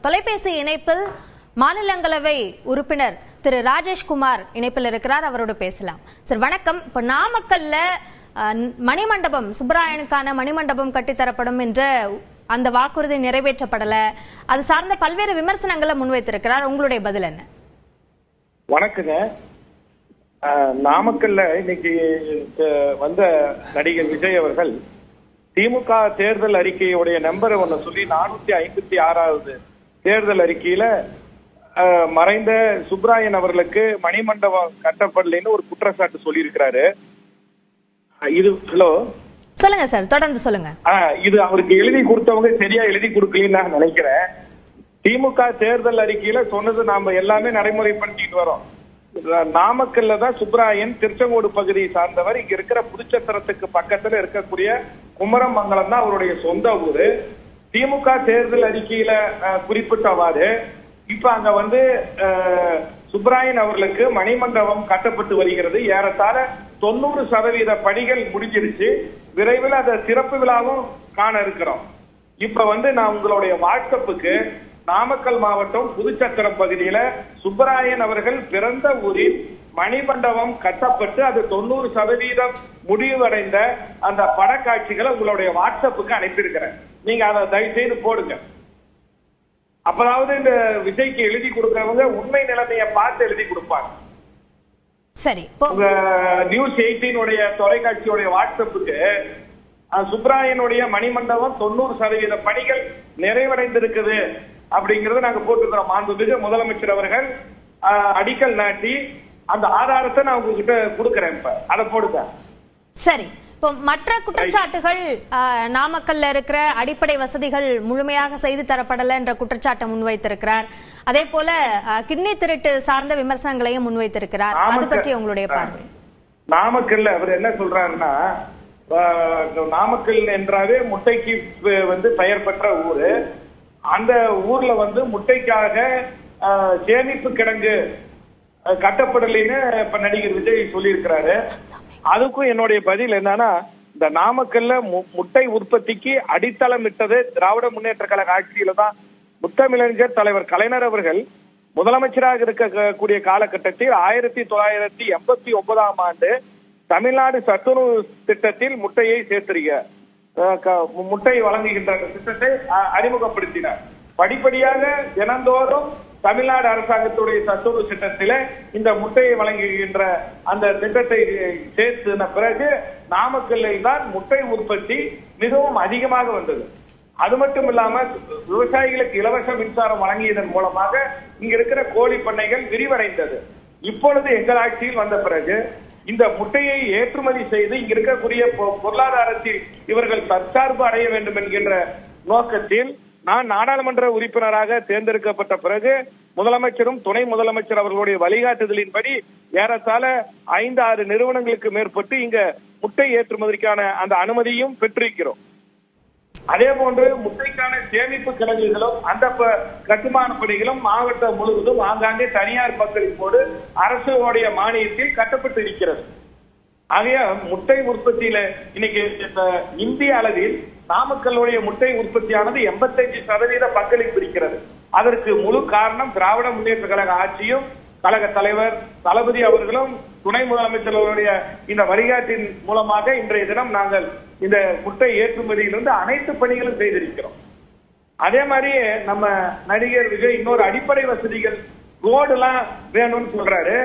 தொலைபேசி இணைப்பில் மாநிலங்களவை உறுப்பினர் திரு ராஜேஷ்குமார் இணைப்பில் இருக்கிறார். அவரோடு பேசலாம். சார் வணக்கம். இப்ப நாமக்கல்ல மணிமண்டபம் சுப்பராயனுக்கான மணிமண்டபம் கட்டித்தரப்படும் என்ற அந்த வாக்குறுதி நிறைவேற்றப்படல, அது சார்ந்த பல்வேறு விமர்சனங்களை முன்வைத்திருக்கிறார். உங்களுடைய பதில் என்ன? வணக்கங்க. நாமக்கல்ல இன்னைக்கு வந்த நடிகர் விஜய் அவர்கள் திமுக தேர்தல் அறிக்கையுடைய நம்பரை ஒண்ணு சொல்லி 456வது தேர்தல் அறிக்கையில மறைந்த சுப்பராயன் அவர்களுக்கு மணிமண்டபம் கட்டப்படலைன்னு ஒரு குற்றச்சாட்டு சொல்லி இருக்கிறாரு. இது ஹலோ சொல்லுங்க சார், தொடர்ந்து சொல்லுங்க. இது அவருக்கு எழுதி கொடுத்தவங்க சரியா எழுதி கொடுக்கலன்னு நான் நினைக்கிறேன். திமுக தேர்தல் அறிக்கையில சொன்னது நாம எல்லாமே நடைமுறைப்படுத்திட்டு வரோம். நாமக்கல்ல தான் சுப்பராயன் திருச்செங்கோடு பகுதியை சார்ந்தவர். இங்க இருக்கிற புதுச்சத்திரத்துக்கு பக்கத்துல இருக்கக்கூடிய குமரமங்கலம் தான் அவருடைய சொந்த ஊரு. திமுக தேர்தல் அறிக்கையில குறிப்பிட்டவாறு இப்ப அங்க சுப்பராயன் அவர்களுக்கு மணிமண்டபம் கட்டப்பட்டு வருகிறது. ஏறத்தாழ 90% பணிகள் முடிஞ்சிருச்சு. விரைவில் அந்த சிறப்பு விழாவும் காண இருக்கிறோம். இப்ப நான் உங்களுடைய வாட்ஸ்அப்புக்கு நாமக்கல் மாவட்டம் புதுச்சத்திரம் பகுதியில சுப்பராயன் அவர்கள் பிறந்த ஊரில் மணிமண்டபம் கட்டப்பட்டு அது 90% முடிவடைந்த அந்த படக்காட்சிகளை உங்களுடைய வாட்ஸ்அப்புக்கு அனுப்பியிருக்கிறேன். நீங்க அதை தயவு செய்து போடுங்க. அப்பதாவது இந்த விஜய்க்கு எழுதி கொடுக்கறவங்க உண்மை நிலைமையை பார்த்து எழுதி கொடுப்பாங்க. சரி, உங்க நியூஸ் 18 தொலைக்காட்சியுடைய வாட்ஸ்அப்புக்கு சுப்பராயனுடைய மணிமண்டபம் 90% பணிகள் நிறைவடைந்திருக்குது அப்படிங்கறத நாங்க போட்டுக்கிறோம். மாண்புமிகு முதலமைச்சர் அவர்கள் அடிக்கல் நாட்டி அந்த ஆதாரத்தை நான் உங்ககிட்ட கொடுக்கறேன். இப்ப அதை போடுங்க. சரி, இப்போ மற்ற குற்றச்சாட்டுகள் நாமக்கல்ல இருக்கிற அடிப்படை வசதிகள் முழுமையாக செய்து தரப்படல என்ற குற்றச்சாட்டை முன்வைத்திருக்கிறார். அதே போல கிட்னி திருட்டு சார்ந்த விமர்சனங்களையும் முன்வைத்திருக்கிறார். அது பற்றி உங்களுடைய பார்வை? நாமக்கல்ல அவர் என்ன சொல்றாருன்னா, நாமக்கல் என்றாவே முட்டைக்கு பெயர் பெற்ற ஊரு. அந்த ஊர்ல முட்டைக்காக சேமிப்பு கிடங்கு கட்டப்படலைன்னு இப்ப நடிகர் விஜய் சொல்லி இருக்கிறாரு. அதுக்கும் என்னுடைய பதில் என்னன்னா, இந்த நாமக்கல்ல முட்டை உற்பத்திக்கு அடித்தளம் இட்டது திராவிட முன்னேற்ற கழக ஆட்சியில தான். முத்தமிழறிஞர் தலைவர் கலைஞர் அவர்கள் முதலமைச்சராக இருக்கக்கூடிய காலகட்டத்தில் 1989ஆம் ஆண்டு தமிழ்நாடு சத்துணவு திட்டத்தில் முட்டையை முட்டை வழங்குகின்ற திட்டத்தை அறிமுகப்படுத்தினார். படிப்படியாக தினந்தோறும் தமிழ்நாடு அரசாங்கத்துடைய சத்துணவு திட்டத்தில இந்த முட்டையை வழங்குகின்ற அந்த திட்டத்தை சேர்த்துன பிறகு நாமக்கல்லில் தான் முட்டை உற்பத்தி மிகவும் அதிகமாக வந்தது. அது மட்டும் இல்லாம விவசாயிகளுக்கு இலவச மின்சாரம் வழங்கியதன் மூலமாக இங்க இருக்கிற கோழி பண்ணைகள் விரிவடைந்தது. இப்பொழுது எங்கள் ஆட்சியில் வந்த பிறகு இந்த முட்டையை ஏற்றுமதி செய்து இங்க இருக்கக்கூடிய பொருளாதாரத்தில் இவர்கள் தற்சார்பு அடைய வேண்டும் என்கின்ற நோக்கத்தில் நான் நாடாளுமன்ற உறுப்பினராக தேர்ந்தெடுக்கப்பட்ட பிறகு முதலமைச்சரும் துணை முதலமைச்சர் அவர்களுடைய வழிகாட்டுதலின்படி ஏறத்தாழ 5-6 நிறுவனங்களுக்கு மேற்பட்டு இங்க முட்டை ஏற்றுமதிக்கான அந்த அனுமதியும் பெற்றிருக்கிறோம். அதே போன்று முட்டைக்கான சேமிப்பு கிடங்குகளும் அந்த கட்டுமான பணிகளும் மாவட்டம் முழுவதும் ஆங்காங்கே தனியார் பங்களிப்போடு அரசுடைய மானியத்தில் கட்டப்பட்டு இருக்கிறது. ஆகைய முட்டை உற்பத்தியில இன்னைக்கு இந்திய அளவில் நாமக்கல்லுடைய முட்டை உற்பத்தியானது 85% பங்களிப்பு இருக்கிறது. அதற்கு முழு காரணம் திராவிட முன்னேற்ற கழக ஆட்சியும் கழக தலைவர் தளபதி அவர்களும் துணை முதலமைச்சர்களுடைய இந்த வழிகாட்டின் மூலமாக இன்றைய தினம் நாங்கள் இந்த முட்டை ஏற்றுமதியிலிருந்து அனைத்து பணிகளும் செய்திருக்கிறோம். அதே மாதிரி நம்ம நடிகர் விஜய் இன்னொரு அடிப்படை வசதிகள் ரோடு எல்லாம் வேணும்னு சொல்றாரு.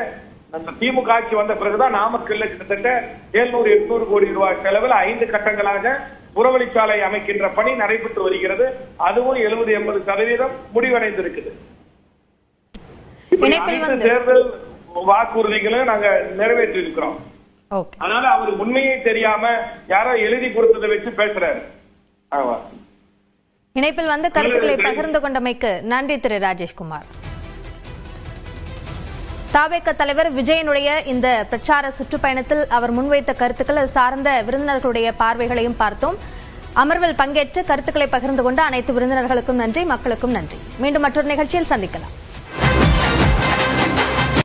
நம்ம திமுக ஆட்சி வந்த பிறகுதான் நாமக்கல்ல கிட்டத்தட்ட 700-800 கோடி ரூபாய் செலவில் 5 கட்டங்களாக புறவழிச்சாலை அமைக்கின்ற பணி நடைபெற்று வருகிறது. அதுவும் 70-80% முடிவடைந்திருக்குது. தேர்தல் வாக்குறுதிகளும் நாங்க நிறைவேற்றி இருக்கிறோம். அதனால அவர் உண்மையை தெரியாம யாரோ எழுதி கொடுத்ததை வச்சு பேசுறாரு. இணைப்பில் கருத்துக்களை பகிர்ந்து கொண்டமைக்கு நன்றி திரு ராஜேஷ்குமார். தவேக தலைவர் விஜயனுடைய இந்த பிரச்சார சுற்றுப்பயணத்தில் அவர் முன்வைத்த கருத்துக்கள் சார்ந்த விருந்தினர்களுடைய பார்வைகளையும் பார்த்தோம். அமர்வில் பங்கேற்று கருத்துக்களை பகிர்ந்து கொண்ட அனைத்து விருந்தினர்களுக்கும் நன்றி, மக்களுக்கும் நன்றி. மீண்டும் மற்றொரு நிகழ்ச்சியில் சந்திக்கலாம்.